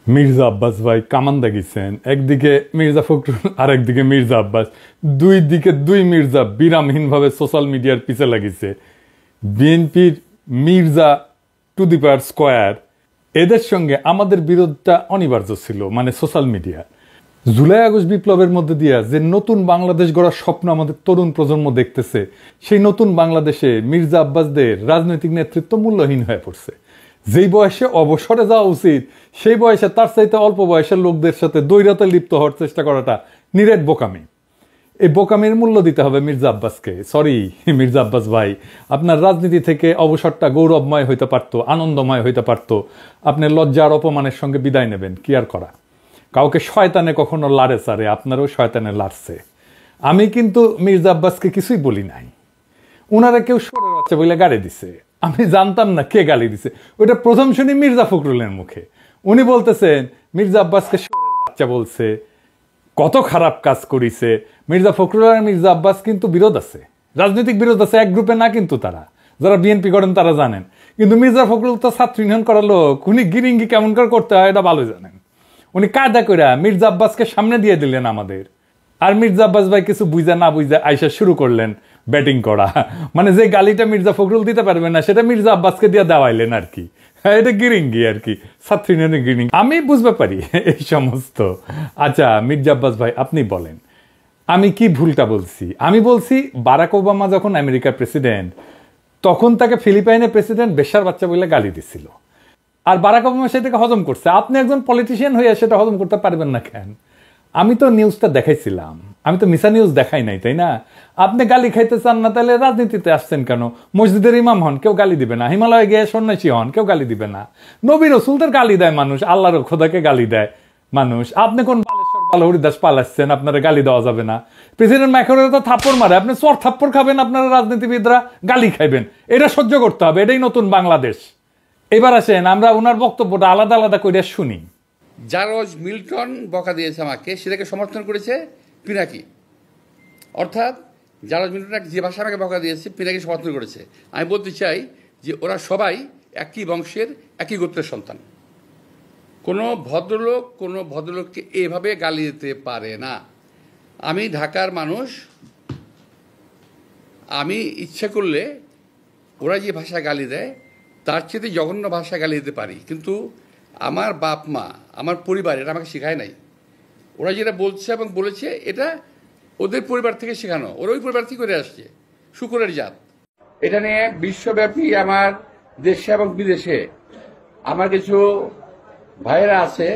মির্জা আব্বাস ভাই কামান্দা গেছেন, একদিকে মির্জা ফখরুল আর একদিকে মির্জা আব্বাস, দুই দিকে দুই মির্জা বিরামহীনভাবে সোশ্যাল মিডিয়ার পিছে লাগিছে। বিএনপির Mirza to the power square, এদের সঙ্গে আমাদের বিরোধটা অনিবার্য ছিল, মানে সোশ্যাল মিডিয়া। জুলাই আগস্ট বিপ্লবের মধ্যে দিয়া যে নতুন বাংলাদেশ গড়ার স্বপ্ন আমাদের তরুণ প্রজন্ম দেখতেছে, সেই নতুন বাংলাদেশে মির্জা আব্বাসদের রাজনৈতিক নেতৃত্ব মূল্যহীন হয়ে পড়ছে। যেই বয়সে অবসরে যাওয়া উচিত, সেই বয়সে তার চাইতে অল্প বয়সের লোকদের সাথে দ্বৈরতা লিপ্ত হওয়ার চেষ্টা করাটা নিরেট বোকামি। এই বোকামির মূল্য দিতে হবে মির্জা আব্বাসকে। সরি মির্জা আব্বাস ভাই, আপনার রাজনীতি থেকে অবসরটা গৌরবময় হইতে পারতো, আনন্দময় হইতে পারতো। আপনি লজ্জা আর অপমানের সঙ্গে বিদায় নেবেন, কি আর করা। কাউকে শয়তানে কখনো লাড়ে চারে, আপনারও শয়তানে লাড়ছে। আমি কিন্তু মির্জা আব্বাসকে কিছুই বলি নাই। উনারা কেউ সরে যাচ্ছে বলে গালি দিছে, আমি জানতাম না কে গালি দিছে। ওইটা প্রথম শুনি মির্জা ফখরুলের মুখে। উনি বলতেছেন মির্জা আব্বাসকে সরের বাচ্চা বলছে, কত খারাপ কাজ করিছে। মির্জা ফখরুল আর মির্জা আব্বাস কিন্তু বিরোধ আছে, রাজনৈতিক বিরোধ আছে, এক গ্রুপে না। কিন্তু তারা যারা বিএনপি করেন তারা জানেন। কিন্তু মির্জা ফখরুল তো ছাত্র ইউনিয়ন করার লোক, উনি গিরিঙ্গি কেমন করে করতে হয় এটা ভালো জানেন। উনি কায়দা করে মির্জা আব্বাসকে সামনে দিয়ে দিলেন আমাদের। আর মির্জা আব্বাস ভাই কিছু বুঝা না বুঝা আইসা শুরু করলেন ব্যাটিং করা। মানে যে গালিটা মির্জা ফখরুল দিতে পারবে না, সেটা মির্জা আব্বাসকে দিয়ে দেওয়াইলেন আর কি। এটা গিরিঙ্গি আর কি, ছাত্র ইউনিয়নের গিরিঙ্গি। আমি বুঝতে পারি এই সমস্ত। আচ্ছা মির্জা আব্বাস ভাই, আপনি বলেন আমি কি ভুলটা বলছি? আমি বলছি বারাক ওবামা যখন আমেরিকার প্রেসিডেন্ট, তখন তাকে ফিলিপাইনের প্রেসিডেন্ট বেশ্যার বাচ্চা বলে গালি দিছিল। আর বারাক ওবামা সেটাকে হজম করছে। আপনি একজন পলিটিশিয়ান হয়ে সেটা হজম করতে পারবেন না কেন? আমি তো নিউজটা দেখাইছিলাম, আমি তো মিশা নিউজ দেখাই নাই, তাই না? আপনি গালি খাইতে চান না, তাহলে রাজনীতিতে আসছেন কেন? মসজিদের ইমাম হন, কেউ গালি দিবে না। হিমালয়ে গিয়ে সন্ন্যাসী হন, কেউ গালি দিবে না। নবী রাসূলদের গালি দেয় মানুষ, আল্লাহর খোদাকে গালি দেয় মানুষ। আপনি কোন বালেশ্বর বাল হরিদাস পালাচ্ছেন, আপনারা গালি দেওয়া যাবে না? প্রেসিডেন্ট ম্যাক্রন তো থাপ্পড় মারে, আপনি চর থাপ্পড় খাবেন, আপনারা রাজনীতিবিদরা গালি খাইবেন। এটা সহ্য করতে হবে, এটাই নতুন বাংলাদেশ। এবার আসেন আমরা ওনার বক্তব্যটা আলাদা আলাদা করে শুনি। জর্জ মিল্টন বকা দিয়েছে আমাকে, সেটাকে সমর্থন করেছে পিনাকি। অর্থাৎ জর্জ মিল্টন যে ভাষা আমাকে বকা দিয়েছে, পিনাকি সমর্থন করেছে। আমি বলতে চাই যে ওরা সবাই একই বংশের, একই গোত্রের সন্তান। কোনো ভদ্রলোককে এভাবে গালি দিতে পারে না। আমি ঢাকার মানুষ, আমি ইচ্ছা করলে ওরা যে ভাষায় গালি দেয় তার চেয়ে জঘন্য ভাষায় গালি দিতে পারি। কিন্তু আমার বাপ মা, আমার পরিবার এটা আমাকে শেখায় নাই। ওরা যেটা বলছে এবং বলেছে এটা ওদের পরিবার থেকে শেখানো, ওরা ওই পরিবার থেকে করে আসছে, শুকরের জাত। এটা নিয়ে বিশ্বব্যাপী আমার দেশে এবং বিদেশে আমার কিছু ভাইয়েরা আছে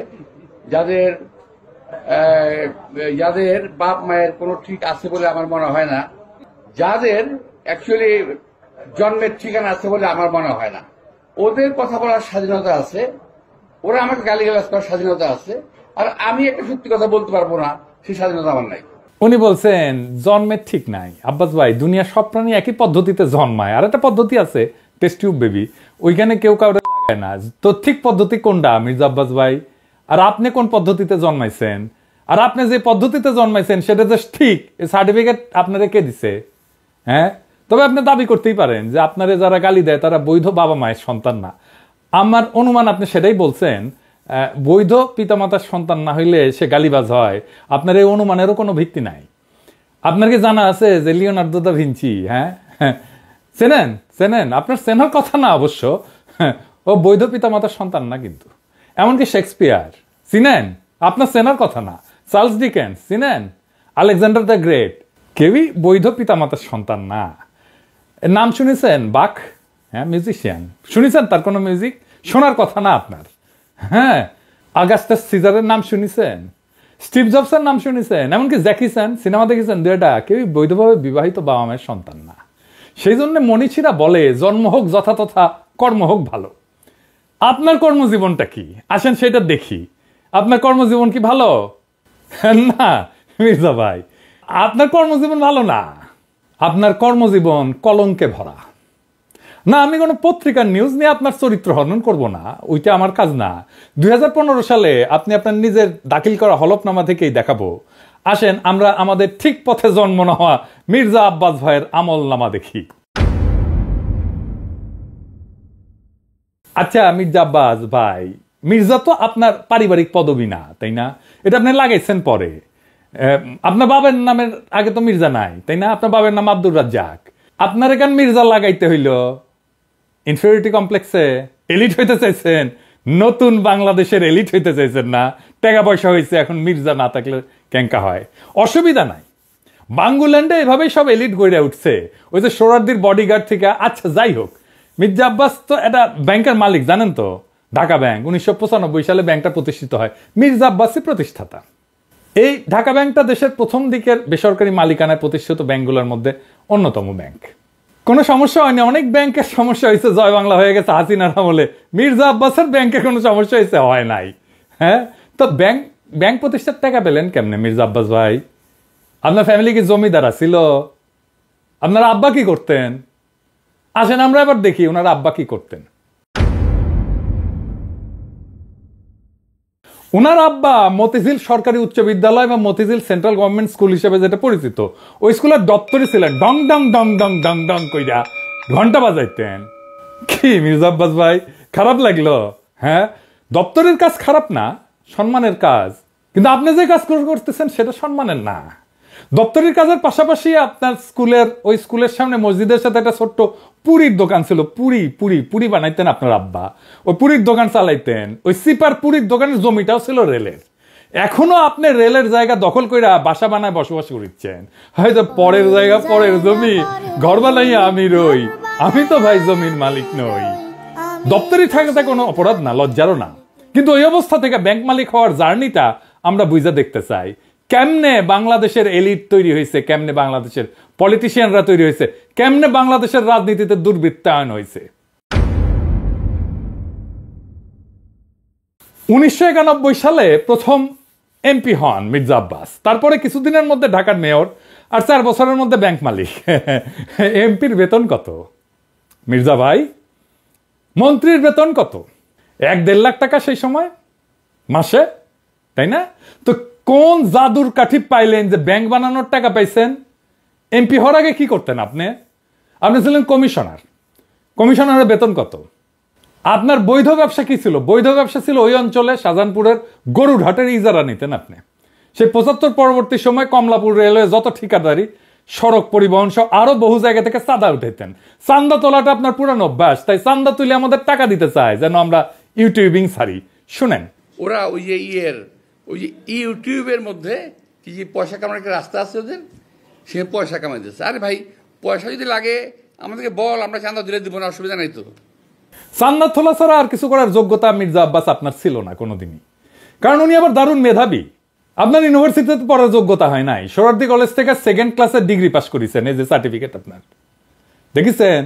যাদের বাপ মায়ের কোনো ঠিক আছে বলে আমার মনে হয় না, যাদের অ্যাকচুয়ালি জন্মের ঠিকানা আছে বলে আমার মনে হয় না। ওদের কথা বলার স্বাধীনতা আছে, ওরা আমাকে গালিগালাজ করার স্বাধীনতা আছে, আর আমি একটা সত্যি কথা বলতে পারবো না, সেই স্বাধীনতা আমার নাই। উনি বলছেন জন্মের ঠিক নাই। আব্বাস ভাই, দুনিয়ার সব প্রাণী একই পদ্ধতিতে জন্মায়। আর একটা পদ্ধতি আছে টেস্ট টিউব বেবি, ওইখানে কেউ কাউরে লাগায় না। তো ঠিক পদ্ধতি কোনটা মির্জা আব্বাস ভাই? আর আপনি কোন পদ্ধতিতে জন্মাইছেন? আর আপনি যে পদ্ধতিতে জন্মাইছেন সেটা যে ঠিক, এই সার্টিফিকেট আপনারা কে দিছে? হ্যাঁ, তবে আপনি দাবি করতেই পারেন যে আপনারা যারা গালি দেয় তারা বৈধ বাবা মায়ের সন্তান না। আমার অনুমান আপনি সেটাই বলছেন, বৈধ পিতামাতার সন্তান না হইলে সে গালিবাজ হয়। আপনার এই অনুমানেরও কোনো ভিত্তি নাই। আপনার কি জানা আছে যে লিওনার্দো দা ভিঞ্চি, হ্যাঁ চেনেন? আপনার চেনার কথা না অবশ্য, ও বৈধ পিতামাতার সন্তান না কিন্তু। এমনকি শেক্সপিয়ার চিনেন? আপনার চেনার কথা না। চার্লস ডিকেন্স চিনেন? আলেকজান্ডার দ্য গ্রেট, কেউই বৈধ পিতামাতার সন্তান না। নাম শুনেছেন বাক? হ্যাঁ, মিউজিশিয়ান শুনেছেন? তার কোনো মিউজিক শোনার কথা না আপনার। হ্যাঁ, আগাস্টাস সিজারের নাম শুনেছেন? স্টিভ জবসের নাম শুনেছেন? এমনকি জ্যাকি চ্যান সিনেমা দেখেছেন? দুইটা কেউই বৈধভাবে বিবাহিত বাবা মায়ের সন্তান না। সেই জন্য মনীষীরা বলে জন্ম হোক যথাতথা, কর্ম হোক ভালো। আপনার কর্মজীবনটা কি আসেন সেটা দেখি। আপনার কর্মজীবন কি ভালো? না মির্জা ভাই, আপনার কর্মজীবন ভালো না। আপনার কর্মজীবন কলঙ্কে ভরা। না, আমি কোনো পত্রিকার নিউজ নিয়ে আপনার চরিত্র হনন করব না, ওইটা আমার কাজ না। 2015 সালে আপনি আপনার নিজের দাখিল করা হলফনামা থেকেই দেখাবো। আসেন আমরা আমাদের ঠিক পথে জন্ম না হওয়া মির্জা আব্বাস ভাইয়ের আমল নামা দেখি। আচ্ছা মির্জা আব্বাস ভাই, মির্জা তো আপনার পারিবারিক পদবী না, তাই না? এটা আপনি লাগাইছেন পরে। আপনার বাবার নামের আগে তো মির্জা নাই, তাই না? আপনার বাবার নাম আব্দুর রাজ্জাক। আপনার এখান মির্জা লাগাইতে হইল ইনফিরিয়রিটি কমপ্লেক্সে। এলিট হইতে চাইছেন, নতুন বাংলাদেশের এলিট হইতে চাইছেন না? টাকা পয়সা হয়েছে, এখন মির্জা না থাকলে ক্যাঙ্কা হয়, অসুবিধা নাই। বাঙ্গুল্যান্ডে এভাবেই সব এলিট গড়ে উঠছে, ওই যে সোহরাওয়ার্দীর বডিগার্ড থেকে। আচ্ছা, যাই হোক, মির্জা আব্বাস তো এটা ব্যাংকের মালিক, জানেন তো? ঢাকা ব্যাংক 1995 সালে ব্যাংকটা প্রতিষ্ঠিত হয়, মির্জা আব্বাসই প্রতিষ্ঠাতা। এই ঢাকা ব্যাংকটা দেশের প্রথম দিকের বেসরকারি মালিকানায় প্রতিষ্ঠিত ব্যাংকগুলোর মধ্যে অন্যতম ব্যাংক। কোনো সমস্যা হয়নি, অনেক ব্যাংকের সমস্যা হয়েছে, জয় বাংলা হয়ে গেছে হাসিনার আমলে। মির্জা আব্বাসের ব্যাংকের কোনো সমস্যা হয়েছে? হয় নাই। হ্যাঁ, তো ব্যাংক প্রতিষ্ঠার টাকা পেলেন কেমনে মির্জা আব্বাস ভাই? আপনার ফ্যামিলি কি জমিদার ছিল? আপনার আব্বা কি করতেন? আসেন আমরা এবার দেখি ওনার আব্বা কি করতেন। ওনার আব্বা মতিঝিল সরকারি উচ্চ বিদ্যালয় বা মতিঝিল সেন্ট্রাল গভর্নমেন্ট স্কুল হিসেবে যেটা পরিচিত, ওই স্কুলের দপ্তরে ছিলেন। ডং ডং ডং ডং ডং ডং কইরা ঘন্টা বাজাইতেন। কি মির্জা আব্বাস ভাই, খারাপ লাগলো? হ্যাঁ, দপ্তরের কাজ খারাপ না, সম্মানের কাজ। কিন্তু আপনি যে কাজ করতেছেন সেটা সম্মানের না। দপ্তরের কাজের পাশাপাশি আপনার ওই স্কুলের সামনে মসজিদের সাথে একটা ছোট্ট পুরীর দোকান ছিল। পুরি বানাইতেন আপনার আব্বা, ওই পুরীর দোকান চালাইতেন। ওই সিপার পুরীর দোকানের জমিটাও ছিল রেলের। এখনো আপনি রেলের জায়গা দখল করে বাসা বানায় বসবাস করছেন। হয়তো পরের জায়গা, পরের জমি, ঘর বানাইয়া আমি রই, আমি তো ভাই জমির মালিক নই। দপ্তরি থাকাটা কোনো অপরাধ না, লজ্জারও না। কিন্তু ওই অবস্থা থেকে ব্যাংক মালিক হওয়ার জার্নিটা আমরা বুঝা দেখতে চাই। কেমনে বাংলাদেশের এলিট তৈরি হয়েছে, কেমনে বাংলাদেশের পলিটিশিয়ানরা তৈরি হয়েছে, কেমনে বাংলাদেশের রাজনীতিতে দুর্বৃত্তায়ন হয়েছে। 1991 সালে প্রথম এমপি হন মির্জা আব্বাস। তারপরে কিছুদিনের মধ্যে ঢাকার মেয়র, আর 4 বছরের মধ্যে ব্যাংক মালিক। এমপির বেতন কত মির্জা ভাই? মন্ত্রীর বেতন কত? 1-1.5 লাখ টাকা সেই সময় মাসে, তাই না? তো কোন জাদুর কাঠি পাইলেন যে ব্যাংক বানানোর টাকা পাইছেন? এমপি হওয়ার আগে কি করতেন আপনি? আপনি ছিলেন কমিশনার। কমিশনারের বেতন কত? আপনার বৈধ ব্যবসা কি ছিল? বৈধ ব্যবসা ছিল ওই অঞ্চলে শাহজাহানপুরের গরুরহাটের ইজারা নিতেন আপনি। সেই 75 পরবর্তী সময় কমলাপুর রেলওয়ে যত ঠিকাদারি, সড়ক পরিবহন সহ আরো বহু জায়গা থেকে চাঁদা উঠাইতেন। চান্দা তোলাটা আপনার পুরানো অভ্যাস, তাই চান্দা তুলে আমাদের টাকা দিতে চায় যেন আমরা ইউটিউবিং ছাড়ি। শুনেন, ওরা ওই যে ইউটিউবের মধ্যে কি যে পয়সা কামানোর একটা রাস্তা আছে ওদের, সে পয়সা কামাই দিচ্ছে। আরে ভাই, পয়সা যদি লাগে আমাদেরকে বল, আমরা চাঁদা দিলে দিব না, অসুবিধা নাই তো। চান্দা তোলা ছাড়া আর কিছু করার যোগ্যতা মির্জা আব্বাস আপনার ছিল না কোনোদিনই, কারণ উনি আবার দারুণ মেধাবী। আপনার ইউনিভার্সিটিতে পড়ার যোগ্যতা হয় নাই, সোহরাওয়ার্দী কলেজ থেকে 2nd ক্লাসের ডিগ্রি পাস করেছেন, এই যে সার্টিফিকেট আপনার দেখেছেন।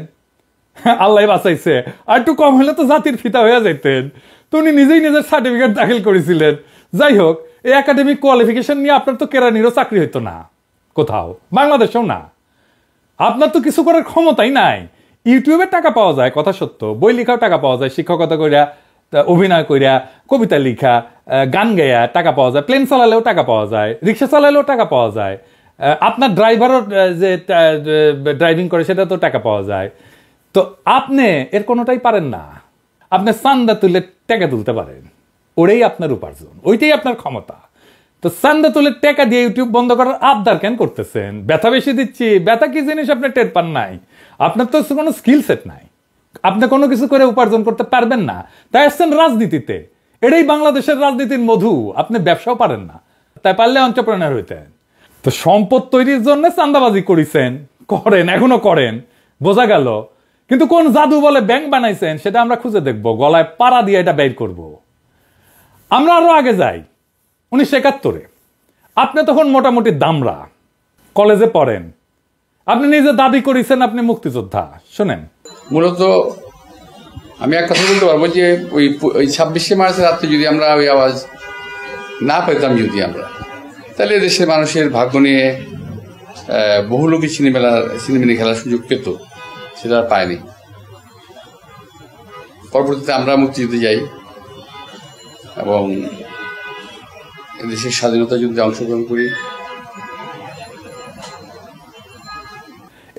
আল্লাহ বাঁচাইছে, আর একটু কম হলে তো জাতির ফিতা হয়ে যাইতেন। তো উনি নিজেই নিজের সার্টিফিকেট দাখিল করেছিলেন। যাই হোক, এই একাডেমিক কোয়ালিফিকেশন নিয়ে আপনার তো কেরানিরও চাকরি হইতো না কোথাও, বাংলাদেশেও না। আপনার তো কিছু করার ক্ষমতাই নাই। ইউটিউবে টাকা পাওয়া যায়, কথা সত্য, বই লেখাও টাকা পাওয়া যায়, শিক্ষকতা কইরা, অভিনয় কইরা, কবিতা লিখা, গান গাইয়া টাকা পাওয়া যায়, প্লেন চালালেও টাকা পাওয়া যায়, রিক্সা চালালেও টাকা পাওয়া যায়, আপনার ড্রাইভারও যে ড্রাইভিং করে সেটা তো টাকা পাওয়া যায়। তো আপনি এর কোনোটাই পারেন না। আপনি চান্দা তুলে টাকা তুলতে পারেন, ওটাই আপনার উপার্জন, ওইটাই আপনার ক্ষমতা। তো চান্দা তুলে টাকা দিয়ে ইউটিউব বন্ধ করার আবদার কেন করতেছেন? ব্যথা বেশি দিচ্ছি, ব্যথা কি জিনিস আপনি টের পান নাই? আপনার তো কোনো স্কিল সেট নাই, আপনি কোনো কিছু করে উপার্জন করতে পারবেন না, তাই আসছেন রাজনীতিতে। এটাই বাংলাদেশের রাজনীতির মধু। আপনি ব্যবসাও পারেন না, তাই পারলে এন্টারপ্রেনার হইতেন। তো সম্পদ তৈরির জন্য চান্দাবাজি করেছেন, করেন, এখনো করেন, বোঝা গেল। কিন্তু কোন জাদু বলে ব্যাংক বানাইছেন সেটা আমরা খুঁজে দেখবো, গলায় পাড়া দিয়ে এটা বের করব। আমরা আরো আগে যাই, 1971-এ আপনি তখন মোটামুটি দামরা, কলেজে পড়েন, আপনি নিজে দাবি করেছেন আপনি মুক্তিযোদ্ধা। শুনেন, মূলত আমি এক কথা বলতে পারবো যে ওই 26শে মার্চের রাত্রে যদি আমরা ওই আওয়াজ না পেতাম, যদি আমরা, তাহলে দেশের মানুষের ভাগ্য নিয়ে বহু লোকই সিনেমিনি খেলার সুযোগ পেত, সেটা আর পায়নি। পরবর্তীতে আমরা মুক্তিযুদ্ধে যাই এবং দেশের স্বাধীনতা যুদ্ধে অংশগ্রহণ করি।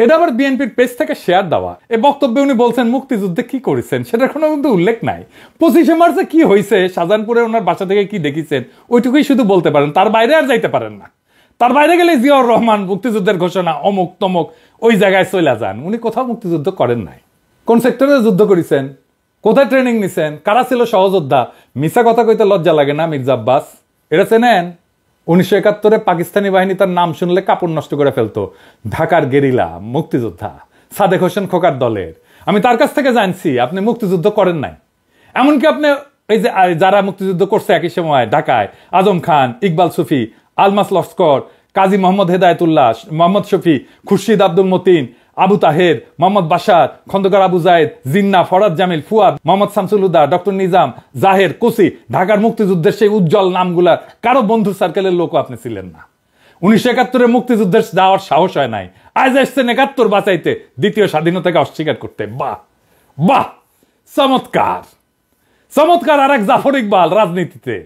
এটা আবার বিএনপির পেজ থেকে শেয়ার দেওয়া। এই বক্তব্যে উনি বলছেন মুক্তিযুদ্ধে কি করেছেন সেটার কোনো কিন্তু উল্লেখ নাই। 25শে মার্চে কি হয়েছে, শাহজাহানপুরে ওনার বাসা থেকে কি দেখেছেন, ওইটুকুই শুধু বলতে পারেন, তার বাইরে আর যাইতে পারেন না। তার বাইরে গেলে জিয়াউর রহমান মুক্তিযুদ্ধের ঘোষণা অমুক তমুক ওই জায়গায় চলে যান। উনি কোথাও মুক্তিযুদ্ধ করেন নাই। কোন সেক্টরে যুদ্ধ করেছেন, কোথায় ট্রেনিং নিছেন, কারা ছিল সহযোদ্ধা, মিছা কথা কইতে লজ্জা লাগে না মির্জা আব্বাস? এটা চেনেন? 1971-এ পাকিস্তানি বাহিনী তার নাম শুনলে কাপড় নষ্ট করে ফেলতো। ঢাকার গেরিলা মুক্তিযোদ্ধা সাদেক হোসেন খোকার দলের। আমি তার কাছ থেকে জানছি আপনি মুক্তিযুদ্ধ করেন নাই। এমনকি আপনি এই যে যারা মুক্তিযুদ্ধ করছে একই সময় ঢাকায়, আজম খান, ইকবাল সুফি, আলমাস লস্কর, কাজী মোহাম্মদ হেদায়েতুল্লাহ, মোহাম্মদ শফি, খুরশিদ আব্দুল মতিন, আবু তাহের, মোহাম্মদ বাশার, খন্দকার আবু জায়েদ, জিন্না, ফরাদ জামিল, ফুয়াদ, মোহাম্মদ শামসুল হুদা, ডক্টর নিজাম, জাহের, কোসি, ঢাকার মুক্তিযুদ্ধের সেই উজ্জ্বল নামগুলা কারো বন্ধু সার্কেলের লোকও আপনি ছিলেন না। 1971-এ মুক্তিযুদ্ধের যাওয়ার সাহস হয় নাই, আজ আসছেন 71 বাঁচাইতে, দ্বিতীয় স্বাধীনতাকে অস্বীকার করতে। বাহ বাহ, চমৎকার চমৎকার। আর এক জাফর ইকবাল রাজনীতিতে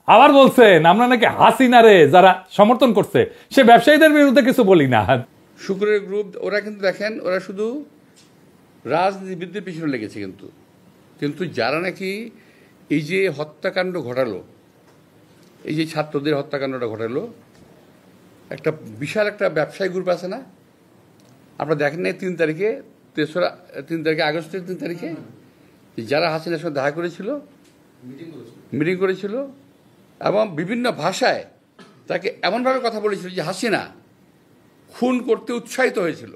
আবার বলছেন আমরা নাকি হাসিনারে যারা সমর্থন করছে সে ব্যবসায়ীদের বিরুদ্ধে কিছু বলি না। শুক্রের গ্রুপ ওরা কিন্তু দেখেন, ওরা শুধু রাজনীতিবিদদের পিছনে লেগেছে, কিন্তু যারা নাকি এই যে হত্যাকাণ্ড ঘটালো, এই যে ছাত্রদের হত্যাকাণ্ডটা ঘটালো, একটা বিশাল একটা ব্যবসায়ী গ্রুপ আছে না, আপনারা দেখেন না 3 তারিখে, 3 তারিখে আগস্টের 3 তারিখে যারা হাসিনার সঙ্গে দেখা করেছিল, মিটিং করেছিল এবং বিভিন্ন ভাষায় তাকে এমনভাবে কথা বলেছিল যে হাসিনা খুন করতে উৎসাহিত হয়েছিল,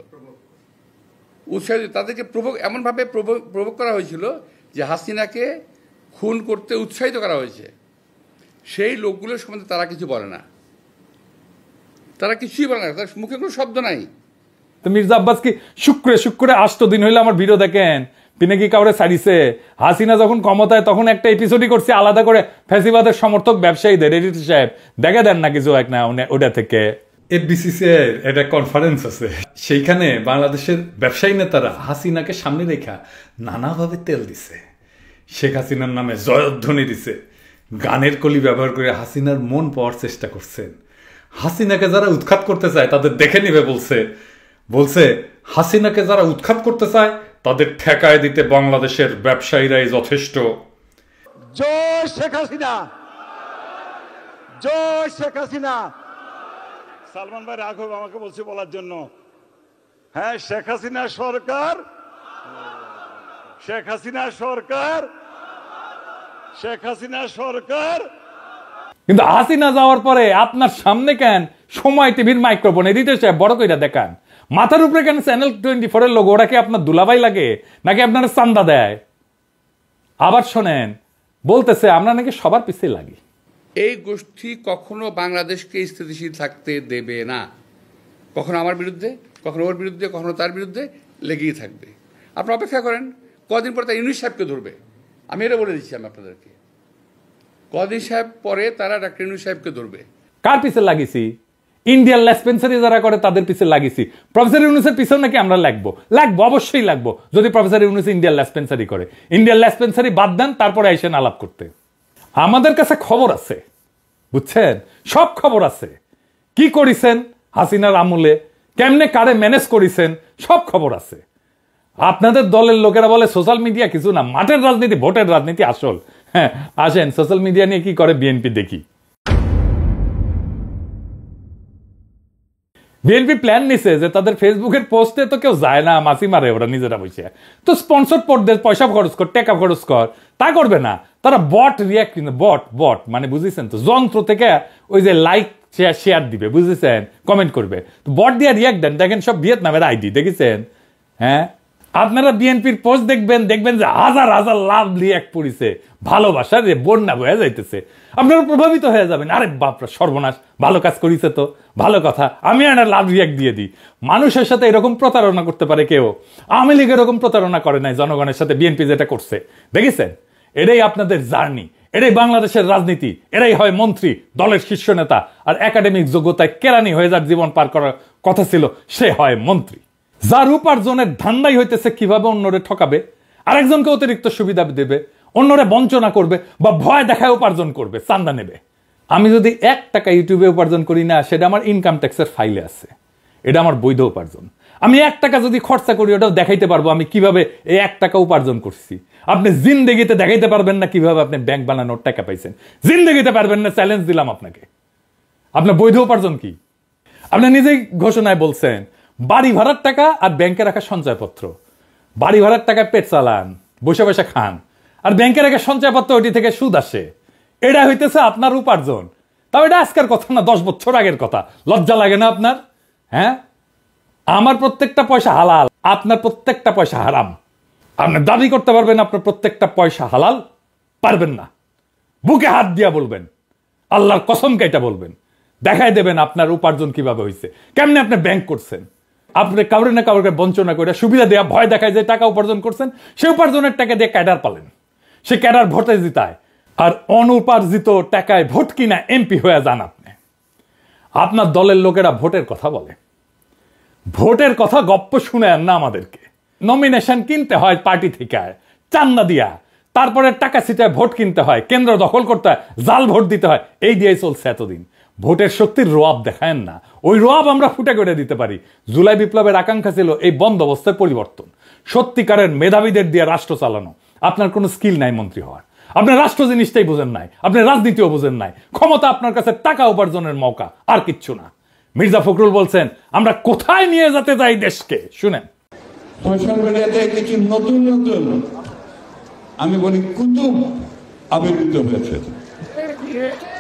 তাদেরকে এমনভাবে প্রভোগ করা হয়েছিল যে হাসিনাকে খুন করতে উৎসাহিত করা হয়েছে। সেই লোকগুলোর সম্বন্ধে তারা কিছু বলে না, তারা কিছুই বলে না, তার মুখে কোনো শব্দ নাই। তো মির্জা আব্বাস কি শুক্রে 8 দিন হইলে আমার ভিডিও দেখেন, তিনি কি কাউরে ছাড়িছে? হাসিনা যখন ক্ষমতায় তখন একটা এপিসোডই করছে আলাদা করে ফ্যাসিবাদের সমর্থক ব্যবসায়ীদের, এডিটর সাহেব দেখে দেন না কিছু এক না ওটা থেকে। এফবিসিসিআই একটা কনফারেন্স আছে, সেইখানে বাংলাদেশের ব্যবসায়ী নেতারা হাসিনাকে সামনে রেখা নানাভাবে তেল দিছে, শেখ হাসিনার নামে জয়ধ্বনি দিছে, গানের কলি ব্যবহার করে হাসিনার মন পাওয়ার চেষ্টা করছেন। হাসিনাকে যারা উৎখাত করতে চায় তাদের দেখে নিবে বলছে হাসিনাকে যারা উৎখাত করতে চায় তাদের ঠেকায় দিতে বাংলাদেশের ব্যবসায়ীরাই যথেষ্ট। জয় শেখ হাসিনা, জয় শেখ হাসিনা। সালমান ভাই রাঘব আমাকে বলছে বলার জন্য, হ্যাঁ শেখ হাসিনা সরকার, শেখ হাসিনা সরকার, শেখ হাসিনা সরকার। কিন্তু হাসিনা যাওয়ার পরে আপনার সামনে কেন সময় টিভির মাইক্রোফোন এডিটর সাহেব বড় কইরা দেখান, মাথার উপরে কেন চ্যানেল 24 এর লোগো? ওরা কি আপনার দুলাভাই লাগে নাকি আপনার চান্দা দেয়? আবার শোনেন বলতেছে আমরা নাকি সবার পিছিয়ে লাগি। এই গোষ্ঠী কখনো বাংলাদেশকে স্থিতিশীল থাকতে দেবে না, কখনো আমার বিরুদ্ধে, কখনো ওর বিরুদ্ধে, কখনো তার বিরুদ্ধে লেগেই থাকবে। আপনারা অপেক্ষা করেন, কদিন পরে তারা ইউনূস সাহেবকে ধরবে। আমি এটা বলে দিচ্ছি আমি আপনাদেরকে, কদিন সাহেব পরে তারা ডাক্তার ইউনূস সাহেবকে ধরবে। কার পিছে লাগিয়েছি? ইন্ডিয়ান লেসপেন্সারি যারা করে তাদের পিছে লাগিয়েছি। প্রফেসর ইউনূসের পিছনে নাকি আমরা লাগবো? অবশ্যই লাগবো যদি প্রফেসর ইউনূস ইন্ডিয়ান লেসপেন্সারি করে। ইন্ডিয়ান লেসপেন্সারি বাদ দেন, তারপরে আইসেন আলাপ করতে। আমাদের কাছে খবর আছে, বুঝছেন, সব খবর আছে। কি করিছেন হাসিনার আমলে, কেমনে কারে ম্যানেজ করিছেন, সব খবর আছে। আপনাদের দলের লোকেরা বলে সোশ্যাল মিডিয়া কিছু না, মাঠের রাজনীতি, ভোটের রাজনীতি আসল। হ্যাঁ আসেন সোশ্যাল মিডিয়া নিয়ে কি করে বিএনপি দেখি। বিএনপি প্ল্যান নিছে যে তাদের ফেসবুকের পোস্টে তো কেউ যায় না, মাসি মারে ওরা নিজেরা বসে, তো স্পন্সর পড়তে পয়সা খরচ কর, টাকা খরচ কর, তা করবে না তারা। বট রিয়াক্ট, বট মানে বুঝেছেন তো, যন্ত্র থেকে ওই যে লাইক শেয়ার দিবে, বুঝেছেন, কমেন্ট করবে, তো বট দিয়ে রিয়াক্ট দেন। দেখেন সব ভিয়েতনামের আইডি দেখেছেন। হ্যাঁ আপনারা বিএনপির পোস্ট দেখবেন যে হাজার হাজার লাভ রিয়াক্ট পড়িছে, ভালোবাসা রে বন্যা বয়ে যাইতেছে, আপনারা প্রভাবিত হয়ে যাবেন। আরে বাপরা সর্বনাশ, ভালো কাজ করিছে তো, ভালো কথা, আমি একটা লাভ রিয়াক্ট দিয়ে দিই। মানুষের সাথে এরকম প্রতারণা করতে পারে কেউ? আওয়ামী লীগ এরকম প্রতারণা করে নাই জনগণের সাথে, বিএনপি যেটা করছে দেখেছেন। এটাই আপনাদের জার্নি, এটাই বাংলাদেশের রাজনীতি। এরাই হয় মন্ত্রী, দলের শীর্ষ নেতা, আর একাডেমিক যোগ্যতায় কেরানি হয়ে যার জীবন পার করার কথা ছিল সে হয় মন্ত্রী। যার উপার্জনের ধান্দাই হইতেছে কিভাবে অন্যরে ঠকাবে, আরেকজনকে অতিরিক্ত সুবিধা দেবে, অন্যরে বঞ্চনা করবে বা ভয় দেখায় উপার্জন করবে, চান্দা নেবে। আমি যদি 1 টাকা ইউটিউবে উপার্জন করি না, সেটা আমার ইনকাম ট্যাক্সের ফাইলে আছে, এটা আমার বৈধ উপার্জন। আমি 1 টাকা যদি খরচা করি ওটাও দেখাইতে পারবো আমি কিভাবে এই 1 টাকা উপার্জন করছি। আপনি জিন্দেগিতে দেখাইতে পারবেন না কিভাবে আপনি ব্যাংক বানানোর টাকা পাইছেন, জিন্দেগিতে পারবেন না। চ্যালেঞ্জ দিলাম আপনাকে। আপনার বৈধ উপার্জন কি? আপনি নিজেই ঘোষণায় বলছেন বাড়ি ভাড়ার টাকা আর ব্যাংকে রাখা সঞ্চয়পত্র। বাড়ি ভাড়ার টাকা পেট চালান, বসে বসে খান, আর ব্যাংকে রাখা সঞ্চয়পত্র ওইটি থেকে সুদ আসে। এটা হইতেছে আপনার উপার্জন। তাও এটা আজকের কথা না, 10 বছর আগের কথা। লজ্জা লাগে না আপনার? হ্যাঁ, আমার প্রত্যেকটা পয়সা হালাল, আপনার প্রত্যেকটা পয়সা হারাম। আপনি দাবি করতে পারবেন আপনার প্রত্যেকটা পয়সা হালাল? পারবেন না। বুকে হাত দিয়া বলবেন, আল্লাহর কসম কাইটা বলবেন, দেখাই দেবেন আপনার উপার্জন কিভাবে হয়েছে, কেমনে আপনি ব্যাংক করছেন। আপনি কাউরে না কাউকে বঞ্চনা করে সুবিধা দেওয়া ভয় দেখায় যে টাকা উপার্জন করছেন, সে উপার্জনের টাকা দিয়ে ক্যাডার পালেন, সে ক্যাডার ভোটে জিতায়, আর অনুপার্জিত টাকায় ভোট কিনা এমপি হয়ে যান আপনি। আপনার দলের লোকেরা ভোটের কথা বলে, ভোটের কথা গপ্প শুনে না আমাদেরকে। নমিনেশন কিনতে হয় পার্টি থেকে, চান্দা দিয়া, তারপরে টাকা ছিটায় ভোট কিনতে হয়, কেন্দ্র দখল করতে হয়, জাল ভোট দিতে হয়। এই দিয়েই চলছে এতদিন। ভোটের শক্তির রোয়াব দেখায় না, ওই রোয়াব আমরা ফুটে করে দিতে পারি। জুলাই বিপ্লবের আকাঙ্ক্ষা ছিল এই বন্দোবস্তের পরিবর্তন, সত্যিকারের মেধাবীদের দিয়ে রাষ্ট্র চালানো। আপনার কোনো স্কিল নাই মন্ত্রী হওয়ার, আপনি রাষ্ট্র জিনিসটাই বোঝেন নাই, আপনি রাজনীতিও বোঝেন নাই। ক্ষমতা আপনার কাছে টাকা উপার্জনের মৌকা, আর কিচ্ছু না। মির্জা ফখরুল বলছেন আমরা কোথায় নিয়ে যেতে চাই দেশকে, শুনেন। সোশ্যাল মিডিয়াতে কিছু নতুন নতুন আমি বলি কুতুব আবির্ভূত হয়েছে।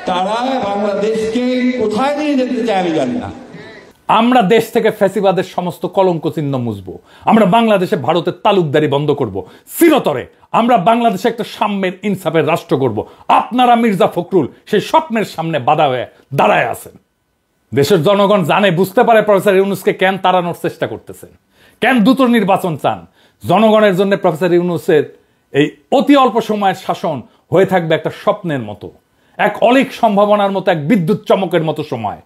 তারা বাংলাদেশকে কোথায় নিয়ে যেতে চায় আমি জানি না। আমরা দেশ থেকে ফ্যাসিবাদের সমস্ত কলঙ্ক চিহ্ন মুছবো, আমরা বাংলাদেশে ভারতের তালুকদারি বন্ধ করব চিরতরে, আমরা বাংলাদেশে একটা সাম্যের ইনসাফের রাষ্ট্র করব। আপনারা মির্জা ফখরুল সেই স্বপ্নের সামনে বাধা হয়ে দাঁড়ায় আছেন। দেশের জনগণ জানে, বুঝতে পারে প্রফেসর ইউনূসকে কেন তাড়ানোর চেষ্টা করতেছেন, কেন দ্রুত নির্বাচন চান। জনগণের জন্য প্রফেসর ইউনূসের এই অতি অল্প সময়ের শাসন হয়ে থাকবে একটা স্বপ্নের মতো, এক অলিক সম্ভাবনার মতো, এক বিদ্যুৎ চমকের মতো সময়।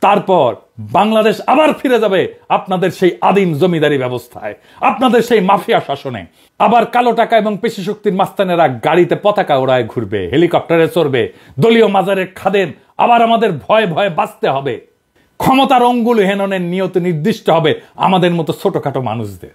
তারপর বাংলাদেশ আবার ফিরে যাবে আপনাদের সেই আদিম জমিদারি ব্যবস্থায়, আপনাদের সেই মাফিয়া শাসনে। আবার কালো টাকা এবং পেশি শক্তির মাস্তানেরা গাড়িতে পতাকা ওড়ায় ঘুরবে, হেলিকপ্টারে চড়বে, দলীয় মাজারের খাদেম আবার আমাদের ভয়ে ভয়ে বাঁচতে হবে। ক্ষমতার অঙ্গুল হেননের নিয়ত নির্দিষ্ট হবে আমাদের মতো ছোটখাটো মানুষদের।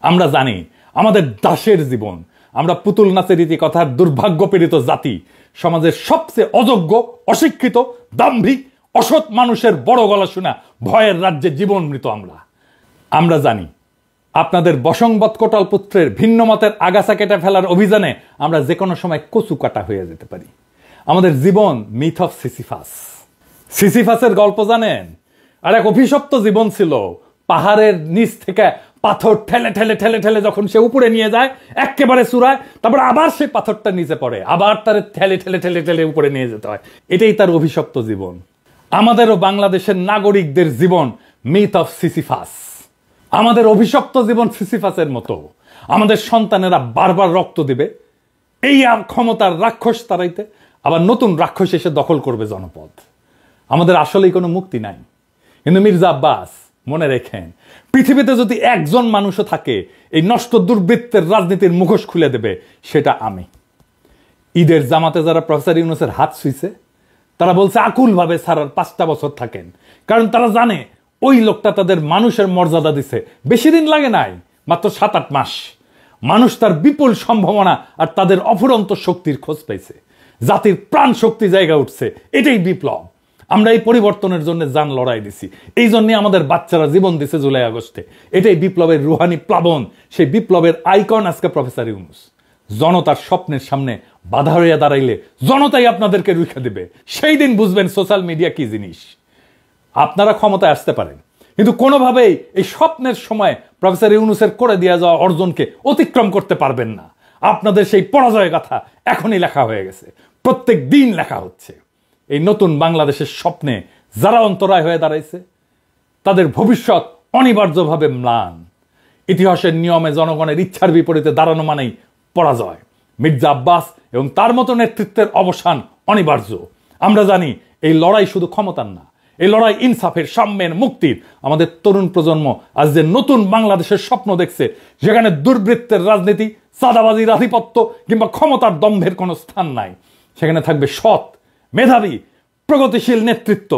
আমরা জানি আমাদের দাসের জীবন, আমরা পুতুল নাচের রীতি কথার দুর্ভাগ্যপীড়িত জাতি, সমাজের সবচেয়ে অযোগ্য, অশিক্ষিত, দাম্ভিক, অসৎ মানুষের বড় গলা শোনা ভয়ের রাজ্যে জীবন মৃত আমরা জানি আপনাদের বসংবৎ কোটাল পুত্রের ভিন্ন মতের আগাছা কেটে ফেলার অভিযানে আমরা যে কোনো সময় কচু কাটা হয়ে যেতে পারি। আমাদের জীবন মিথ অফ সিসিফাস। সিসিফাসের গল্প জানেন? আর এক অভিশপ্ত জীবন ছিল, পাহাড়ের নিচ থেকে পাথর ঠেলে ঠেলে ঠেলে ঠেলে যখন সে উপরে নিয়ে যায় একেবারে চূড়ায়, তারপর আবার সেই পাথরটা নিচে পড়ে, আবার তার ঠেলে ঠেলে ঠেলে ঠেলে উপরে নিয়ে যেতে হয়। এটাই তার অভিশপ্ত জীবন। আমাদেরও বাংলাদেশের নাগরিকদের জীবন মিথ অফ সিসিফাস। আমাদের অভিশপ্ত জীবন সিসিফাসের মতো। আমাদের সন্তানেরা বারবার রক্ত দিবে এই ক্ষমতার রাক্ষস তাড়াইতে, আবার নতুন রাক্ষস এসে দখল করবে জনপদ। আমাদের আসলেই কোনো মুক্তি নাই। কিন্তু মির্জা আব্বাস মনে রেখেন, পৃথিবীতে যদি একজন মানুষও থাকে এই নষ্ট দুর্বৃত্তের রাজনীতির মুখোশ খুলে দেবে, সেটা আমি। ঈদের জামাতে যারা প্রফেসর ইউনূসের হাত ছুঁইছে তারা বলছে আকুল ভাবে ছাড়ার 5টা বছর থাকেন, কারণ তারা জানে ওই লোকটা তাদের মানুষের মর্যাদা দিছে। বেশি দিন লাগে নাই, মাত্র 7-8 মাস। মানুষ তার বিপুল সম্ভাবনা আর তাদের অফুরন্ত শক্তির খোঁজ পাইছে, জাতির প্রাণ শক্তি জায়গা উঠছে। এটাই বিপ্লব। আমরা এই পরিবর্তনের জন্য জান লড়াই দিছি, এই জন্য আমাদের বাচ্চারা জীবন দিছে জুলাই আগস্টে। এটাই বিপ্লবের রুহানি প্লাবন। সেই বিপ্লবের আইকন আজকে প্রফেসর ইউনূস। জনতার স্বপ্নের সামনে বাধা হইয়া দাঁড়াইলে জনতাই আপনাদেরকে রুখে দেবে। সেই দিন বুঝবেন সোশ্যাল মিডিয়া কি জিনিস। আপনারা ক্ষমতায় আসতে পারেন, কিন্তু কোনোভাবেই এই স্বপ্নের সময় প্রফেসর ইউনূসের করে দেওয়া যাওয়া অর্জনকে অতিক্রম করতে পারবেন না। আপনাদের সেই পরাজয় গাথা এখনই লেখা হয়ে গেছে, প্রত্যেক দিন লেখা হচ্ছে। এই নতুন বাংলাদেশের স্বপ্নে যারা অন্তরায় হয়ে দাঁড়াইছে তাদের ভবিষ্যৎ অনিবার্যভাবে ম্লান। ইতিহাসের নিয়মে জনগণের ইচ্ছার বিপরীতে দাঁড়ানো মানেই পরাজয়। মির্জা আব্বাস এবং তার মতো নেতৃত্বের অবসান অনিবার্য। আমরা জানি এই লড়াই শুধু ক্ষমতার না, এই লড়াই ইনসাফের, সাম্যের, মুক্তির। আমাদের তরুণ প্রজন্ম আজ যে নতুন বাংলাদেশের স্বপ্ন দেখছে, যেখানে দুর্বৃত্তের রাজনীতি, চাঁদাবাজির আধিপত্য কিংবা ক্ষমতার দম্ভের কোনো স্থান নাই, সেখানে থাকবে সৎ, মেধাবী, প্রগতিশীল নেতৃত্ব।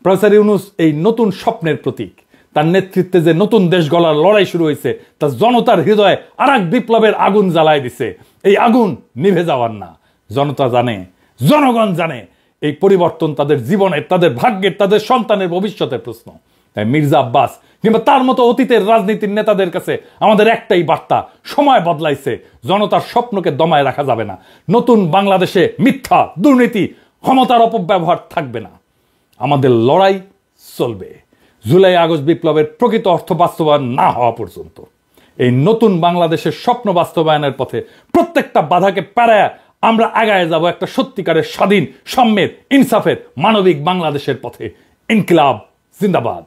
প্রফেসর ইউনূস এই নতুন স্বপ্নের প্রতীক। তার নেতৃত্বে যে নতুন দেশ গড়ার লড়াই শুরু হয়েছে, তা জনতার হৃদয়ে আর এক বিপ্লবের আগুন জ্বালায় দিছে। এই আগুন নিভে যাওয়ার না। জনতা জানে, জনগণ জানে এই পরিবর্তন তাদের জীবনের, তাদের ভাগ্যের, তাদের সন্তানের ভবিষ্যতের প্রশ্ন। তাই মির্জা আব্বাস কিংবা তার মতো অতীতের রাজনীতির নেতাদের কাছে আমাদের একটাই বার্তা, সময় বদলাইছে, জনতার স্বপ্নকে দমায় রাখা যাবে না। নতুন বাংলাদেশে মিথ্যা, দুর্নীতি, ক্ষমতার অপব্যবহার থাকবে না। আমাদের লড়াই চলবে জুলাই আগস্ট বিপ্লবের প্রকৃত অর্থ বাস্তবায়ন না হওয়া পর্যন্ত। এই নতুন বাংলাদেশের স্বপ্ন বাস্তবায়নের পথে প্রত্যেকটা বাধাকে পেরায় আমরা আগায় যাব একটা সত্যিকারের স্বাধীন, সাম্যের, ইনসাফের, মানবিক বাংলাদেশের পথে। ইনকিলাব জিন্দাবাদ।